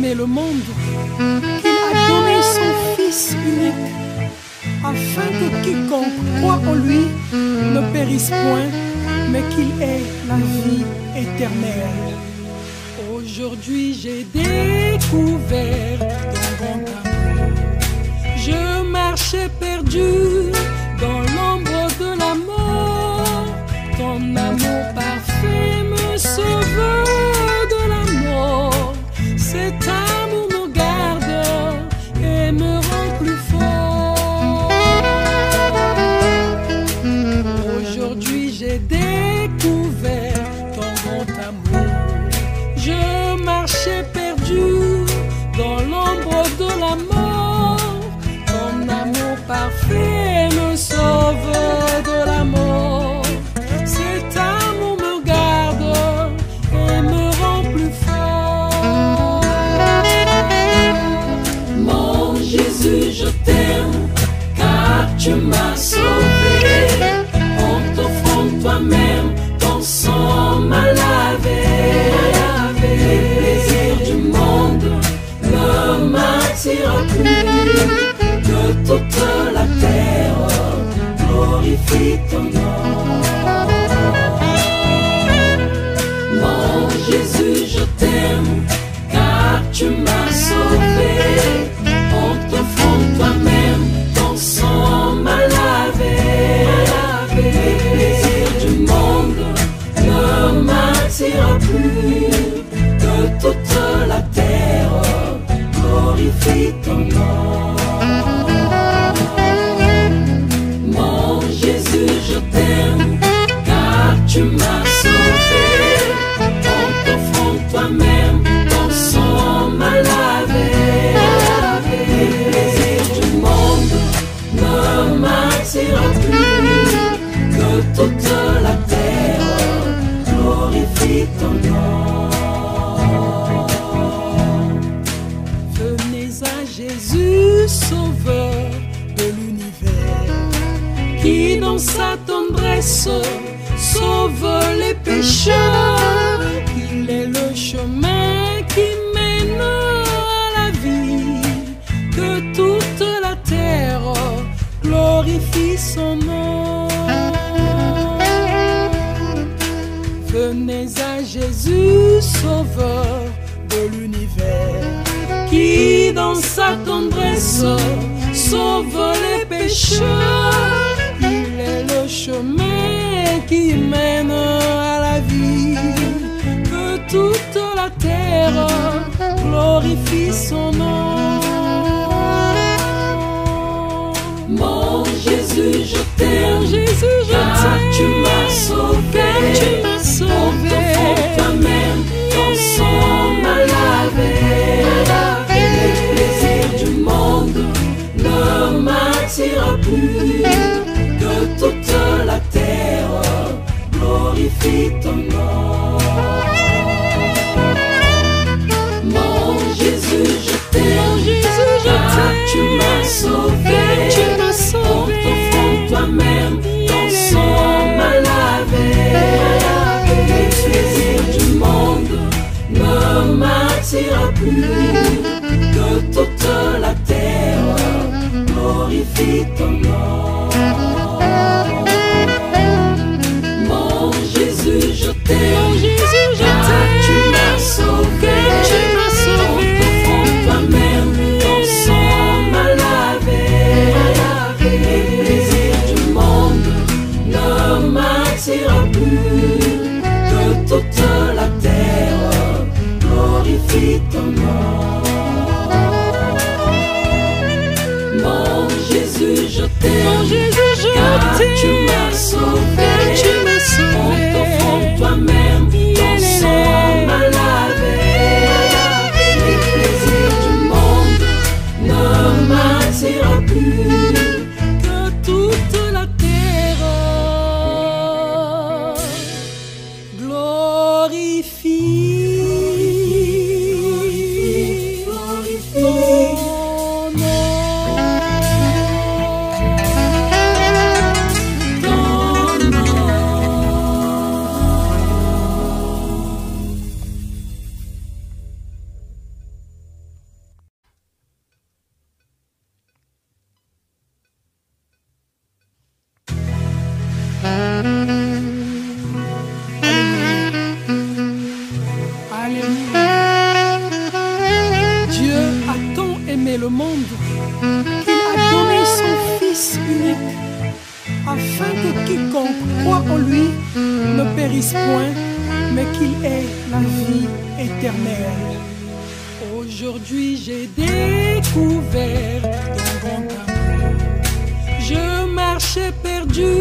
aimé le monde, qu'il a donné son Fils unique, afin que quiconque croit en lui ne périsse point, mais qu'il ait la vie éternelle. Aujourd'hui j'ai découvert ton grand amour. Je marchais perdu dans l'ombre de la mort. Ton amour parfait me sauve de la mort. Cet amour me garde et me rend plus fort. Aujourd'hui j'ai découvert ton grand amour. Je marchais perdu dans l'ombre de la mort. Ton amour parfait me sauve de la mort. Cet amour me garde et me rend plus fort. Mon Jésus, je t'aime, car tu m'as sauvé. En t'offrant toi-même, ton sang m'a lavé. Les plaisirs du monde ne m'attirent plus. Que toute la terre glorifie ton nom. Mon Jésus, je t'aime, car tu m'as sauvé. En t'offrant toi-même, ton sang m'a lavé. Les plaisirs du monde ne m'attirent plus. Que toute la terre glorifie ton nom. Mon Jésus, je t'aime, car tu m'as sauvé. En t'offrant toi-même, ton sang m'a lavé. Les plaisirs du monde ne m'attirent plus. Que toute la terre glorifie ton nom. Venez à Jésus, sauveur de l'univers, qui dans sa tendresse sauve les pécheurs. Il est le chemin qui mène à la vie. Que toute la terre glorifie son nom. Venez à Jésus, sauveur de l'univers, qui dans sa tendresse sauve les pécheurs. Il est le chemin qui mène à la vie. Que toute la terre glorifie son nom. Mon Jésus, je t'aime, Jésus, je car tu t'aime, m'as sauvé. car tu m'as sauvé. En t'offrant toi-même, ton sang m'a lavé. Les plaisirs du monde ne m'attirent plus. Que toute la terre glorifie ton nom. Mon Jésus, je t'aime, car tu m'as sauvé. En t'offrant toi-même, ton sang m'a lavé. Les plaisirs du monde ne m'attirent plus. Que toute la terre glorifie ton nom. Mon Jésus, je t'aime, car tu m'as sauvé. En t'offrant toi-même, ton sang m'a lavé. Les plaisirs du monde ne m'attirent plus. Que toute la terre glorifie ton nom. Mon Jésus, je t'aime, car tu m'as sauvé. En t'offrant toi-même, ton sang m'a lavé. Les plaisirs du monde ne m'attirent plus. Que toute la terre glorifie. Ton nom. le monde qu'il a donné son Fils unique, afin que quiconque croit en lui ne périsse point, mais qu'il ait la vie éternelle. Aujourd'hui j'ai découvert ton grand amour. Je marchais perdu